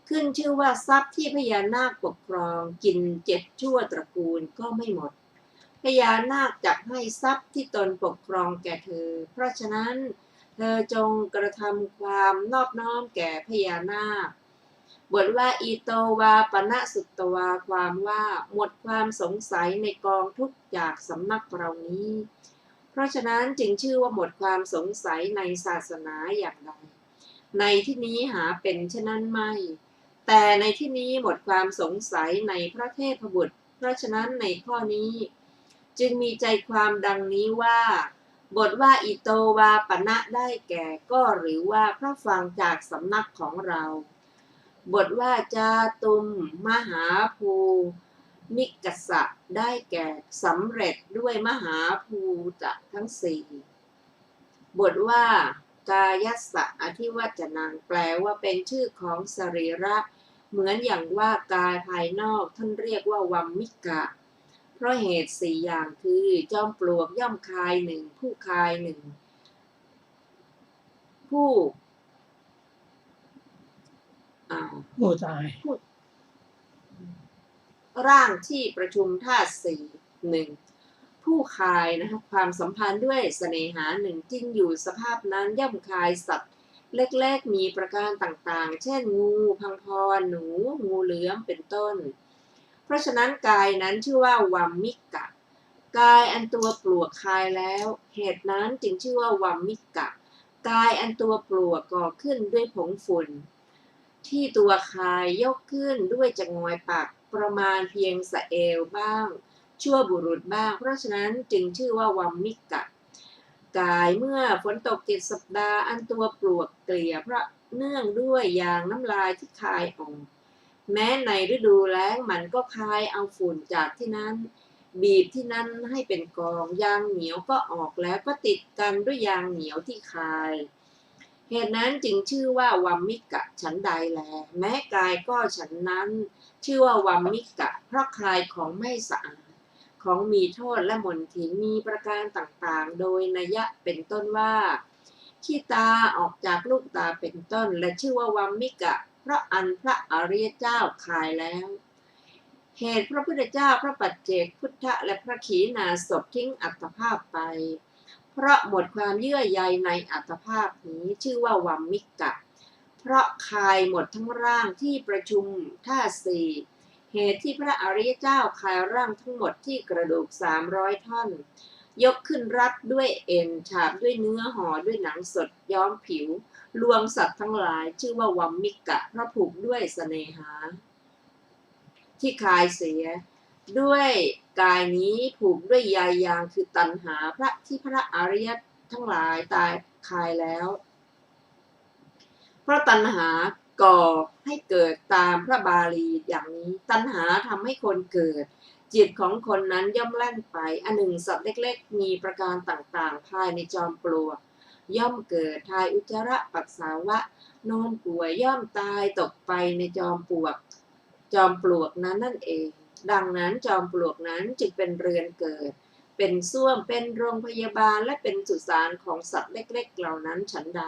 ขึ้นชื่อว่าทรัพย์ที่พญานาคปกครองกิน7 ชั่วตระกูลก็ไม่หมดพญานาคจักให้ทรัพย์ที่ตนปกครองแก่เธอเพราะฉะนั้นเธอจงกระทำความนอบน้อมแก่พญานาคบทว่าอีโตวาปณะสุตตวาความว่าหมดความสงสัยในกองทุกข์จากสำนักเรานี้เพราะฉะนั้นจึงชื่อว่าหมดความสงสัยในศาสนาอย่างใดในที่นี้หาเป็นเช่นนั้นไม่แต่ในที่นี้หมดความสงสัยในพระเทพบุตรเพราะฉะนั้นในข้อนี้จึงมีใจความดังนี้ว่าบทว่าอิโตวาปณะได้แก่ก็หรือว่าพระฟังจากสำนักของเราบทว่าจาตุมมหาภูมิกัสสะได้แก่สำเร็จด้วยมหาภูตะทั้ง4บทว่ากายัสสะอธิวัจนังแปลว่าเป็นชื่อของสรีระเหมือนอย่างว่ากายภายนอกท่านเรียกว่าวัมมิกะเพราะเหตุ4 อย่างคือจอมปลวกย่อมคาย1ผู้คาย1ผู้ตาย ร่างที่ประชุมธาตุ หนึ่งผู้คายนะคะความสัมพันธ์ด้วยเสน่หาหนึ่งจริงอยู่สภาพนั้นย่อมคายสัตว์เล็กๆมีประการต่างๆเช่นงูพังพรหนูงูเหลือมเป็นต้นเพราะฉะนั้นกายนั้นชื่อว่าวัมมิกะกายอันตัวปลวกคายแล้วเหตุนั้นจึงชื่อว่าวัมมิกะกายอันตัวปลวกก่อขึ้นด้วยผงฝุ่นที่ตัวคายยกขึ้นด้วยจงอยปากประมาณเพียงสะเอวบ้างชั่วบุรุษบ้างเพราะฉะนั้นจึงชื่อว่าวัมมิกะกายเมื่อฝนตก7 สัปดาห์อันตัวปลวกเกลี่ยเพราะเนื่องด้วยยางน้ำลายที่คายออกแม้ในฤดูแล้งมันก็คายเอาฝุ่นจากที่นั้นบีบที่นั้นให้เป็นกองยางเหนียวก็ออกแล้วก็ติดกันด้วยยางเหนียวที่คายเหตุนั้นจึงชื่อว่าวัมมิกะฉันใดแลแม้กายก็ฉันนั้นชื่อว่าวัมมิกะเพราะคายของไม่สะอาดของมีโทษและมลทินมีประการต่างๆโดยนัยยะเป็นต้นว่าขี้ตาออกจากลูกตาเป็นต้นและชื่อว่าวัมมิกะเพราะอันพระอริยเจ้าคายแล้วเหตุพระพุทธเจ้าพระปัจเจกพุทธะและพระขีณาสพทิ้งอัตภาพไปเพราะหมดความเยื่อใยในอัตภาพนี้ชื่อว่าวัมมิกะเพราะคายหมดทั้งร่างที่ประชุมธาตุสี่เหตุที่พระอริยเจ้าคายร่างทั้งหมดที่กระดูก300 ท่อนยกขึ้นรัดด้วยเอ็นฉาบด้วยเนื้อห่อด้วยหนังสดย้อมผิวลวงสัตว์ทั้งหลายชื่อว่าวัมมิกะเพราะผูกด้วยเสน่หาที่คายเสียด้วยกายนี้ผูกด้วยใยยางคือตัณหาพระอริยทั้งหลายตายคายแล้วเพราะตัณหาก่อให้เกิดตามพระบาลีอย่างนี้ตัณหาทำให้คนเกิดจิตของคนนั้นย่อมแล่นไปอันหนึ่งสัตว์เล็กๆมีประการต่างๆภายในจอมปลวกย่อมเกิดทายอุจจาระปัสสาวะนอนป่วยย่อมตายตกไปในจอมปลวกนั้นนั่นเองดังนั้นจอมปลวกนั้นจึงเป็นเรือนเกิดเป็นส้วมเป็นโรงพยาบาลและเป็นสุสานของสัตว์เล็กๆเหล่านั้นฉันใด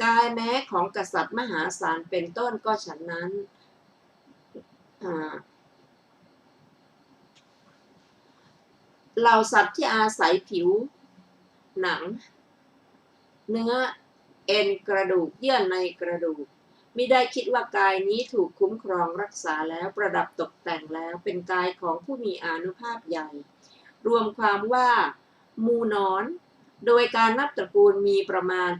กายแม้ของกษัตริย์มหาศาลเป็นต้นก็ฉันนั้นเหล่าสัตว์ที่อาศัยผิวหนังเนื้อเอ็นกระดูกเยื่อในกระดูกมิได้คิดว่ากายนี้ถูกคุ้มครองรักษาแล้วประดับตกแต่งแล้วเป็นกายของผู้มีอานุภาพใหญ่รวมความว่ามูนอนโดยการนับตระกูลมีประมาณ